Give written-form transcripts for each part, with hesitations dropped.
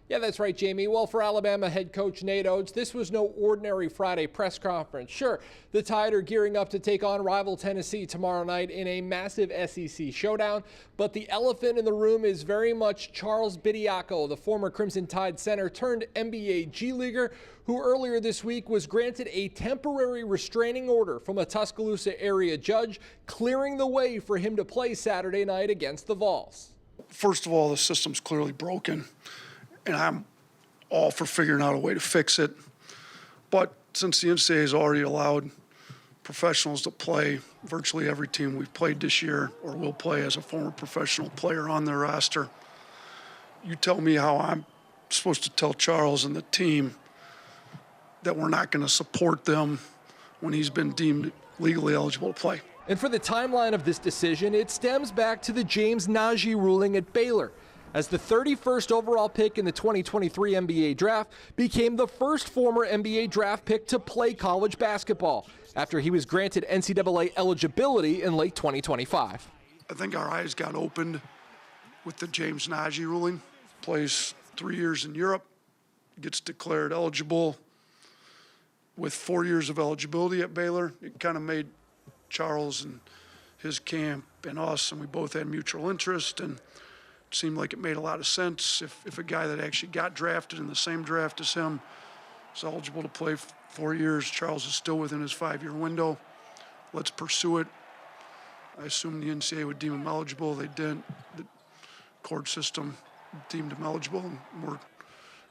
Yeah, that's right, Jamie. Well, for Alabama head coach Nate Oats, this was no ordinary Friday press conference. Sure, the Tide are gearing up to take on rival Tennessee tomorrow night in a massive SEC showdown, but the elephant in the room is very much Charles Bediako, the former Crimson Tide center turned NBA G Leaguer, who earlier this week was granted a temporary restraining order from a Tuscaloosa area judge, clearing the way for him to play Saturday night against the Vols. First of all, the system's clearly broken, and I'm all for figuring out a way to fix it. But since the NCAA has already allowed professionals to play virtually every team we've played this year or will play as a former professional player on their roster, you tell me how I'm supposed to tell Charles and the team that we're not going to support them when he's been deemed legally eligible to play. And for the timeline of this decision, it stems back to the James Najee ruling at Baylor, as the 31st overall pick in the 2023 NBA draft became the first former NBA draft pick to play college basketball after he was granted NCAA eligibility in late 2025. I think our eyes got opened with the James Najee ruling. Plays 3 years in Europe, gets declared eligible with 4 years of eligibility at Baylor. It kind of made Charles and his camp and us, and we both had mutual interest, and it seemed like it made a lot of sense. If a guy that actually got drafted in the same draft as him is eligible to play 4 years, Charles is still within his 5-year window. Let's pursue it. I assumed the NCAA would deem him eligible. They didn't. The court system deemed him eligible, and we're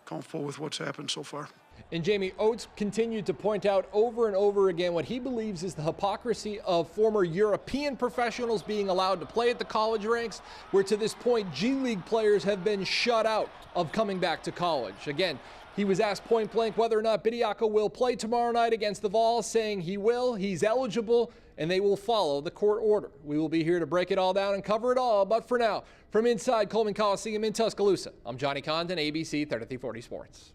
comfortable with what's happened so far. And Jamie, Oats continued to point out over and over again what he believes is the hypocrisy of former European professionals being allowed to play at the college ranks, where to this point G League players have been shut out of coming back to college. Again, he was asked point blank whether or not Bediako will play tomorrow night against the Vols, saying he will, he's eligible, and they will follow the court order. We will be here to break it all down and cover it all, but for now, from inside Coleman Coliseum in Tuscaloosa, I'm Johnny Congdon, ABC 3340 Sports.